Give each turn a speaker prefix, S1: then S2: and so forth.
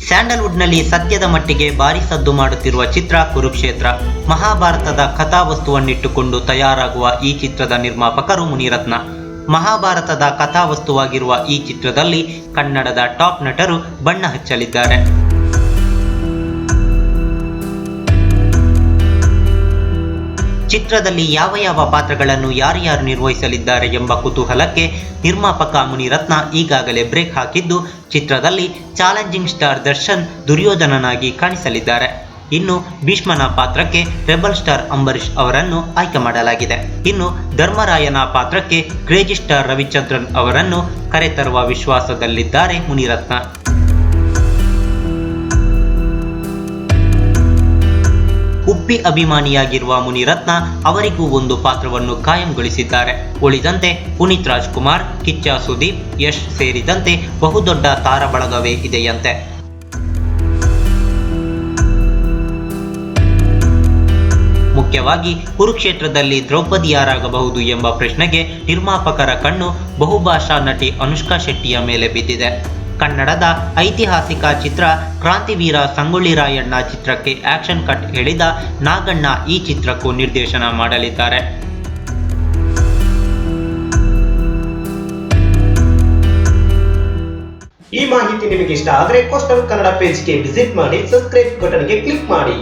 S1: ಸ್ಯಾಂಡಲ್ವುಡ್ನಲ್ಲಿ ಸದ್ಯದ ಮಟ್ಟಿಗೆ ಭಾರಿ ಸದ್ದು ಮಾಡುತ್ತಿರುವ ಚಿತ್ರ ಕುರುಕ್ಷೇತ್ರ. ಮಹಾಭಾರತದ ಕಥಾವಸ್ತುವನ್ನಿಟ್ಟುಕೊಂಡು ತಯಾರಾಗುವ ಈ ಚಿತ್ರದ ನಿರ್ಮಾಪಕರು ಮುನಿರತ್ನ. ಮಹಾಭಾರತದ ಕಥಾವಸ್ತುವಾಗಿರುವ ಈ ಚಿತ್ರದಲ್ಲಿ ಕನ್ನಡದ ಟಾಪ್ ನಟರು ಬಣ್ಣ ಹಚ್ಚಲಿದ್ದಾರೆ. ಚಿತ್ರದಲ್ಲಿ ಯಾವ ಯಾವ ಪಾತ್ರಗಳನ್ನು ಯಾರ್ಯಾರು ನಿರ್ವಹಿಸಲಿದ್ದಾರೆ ಎಂಬ ಕುತೂಹಲಕ್ಕೆ ನಿರ್ಮಾಪಕ ಮುನಿರತ್ನ ಈಗಾಗಲೇ ಬ್ರೇಕ್ ಹಾಕಿದ್ದು, ಚಿತ್ರದಲ್ಲಿ ಚಾಲೆಂಜಿಂಗ್ ಸ್ಟಾರ್ ದರ್ಶನ್ ದುರ್ಯೋಧನನಾಗಿ ಕಾಣಿಸಲಿದ್ದಾರೆ. ಇನ್ನು ಭೀಷ್ಮನ ಪಾತ್ರಕ್ಕೆ ರೆಬಲ್ ಸ್ಟಾರ್ ಅಂಬರೀಶ್ ಅವರನ್ನು ಆಯ್ಕೆ ಮಾಡಲಾಗಿದೆ. ಇನ್ನು ಧರ್ಮರಾಯನ ಪಾತ್ರಕ್ಕೆ ಕ್ರೇಜಿ ಸ್ಟಾರ್ ರವಿಚಂದ್ರನ್ ಅವರನ್ನು ಕರೆತರುವ ವಿಶ್ವಾಸದಲ್ಲಿದ್ದಾರೆ ಮುನಿರತ್ನ. ಉಪ್ಪಿ ಅಭಿಮಾನಿಯಾಗಿರುವ ಮುನಿರತ್ನ ಅವರಿಗೂ ಒಂದು ಪಾತ್ರವನ್ನು ಕಾಯಂಗೊಳಿಸಿದ್ದಾರೆ. ಉಳಿದಂತೆ ಪುನೀತ್ ರಾಜ್ಕುಮಾರ್, ಕಿಚ್ಚ ಸುದೀಪ್, ಯಶ್ ಸೇರಿದಂತೆ ಬಹುದೊಡ್ಡ ತಾರಬಳಗವೇ ಇದೆಯಂತೆ. ಮುಖ್ಯವಾಗಿ ಕುರುಕ್ಷೇತ್ರದಲ್ಲಿ ದ್ರೌಪದಿ ಯಾರಾಗಬಹುದು ಎಂಬ ಪ್ರಶ್ನೆಗೆ ನಿರ್ಮಾಪಕರ ಕಣ್ಣು ಬಹುಭಾಷಾ ನಟಿ ಅನುಷ್ಕಾ ಶೆಟ್ಟಿಯ ಮೇಲೆ ಬಿದ್ದಿದೆ. ಕನ್ನಡದ ಐತಿಹಾಸಿಕ ಚಿತ್ರ ಕ್ರಾಂತಿವೀರ ಸಂಗೊಳ್ಳಿ ರಾಯಣ್ಣ ಚಿತ್ರಕ್ಕೆ ಆಕ್ಷನ್ ಕಟ್ ಹೇಳಿದ ನಾಗಣ್ಣ ಈ ಚಿತ್ರಕ್ಕೂ ನಿರ್ದೇಶನ ಮಾಡಲಿದ್ದಾರೆ.
S2: ಈ ಮಾಹಿತಿ ನಿಮಗೆ ಇಷ್ಟ ಆದರೆ ಕೋಸ್ಟಲ್ ಕನ್ನಡ ಪೇಜ್ಗೆ ವಿಸಿಟ್ ಮಾಡಿ, ಸಬ್ಸ್ಕ್ರೈಬ್ ಬಟನ್ಗೆ ಕ್ಲಿಕ್ ಮಾಡಿ.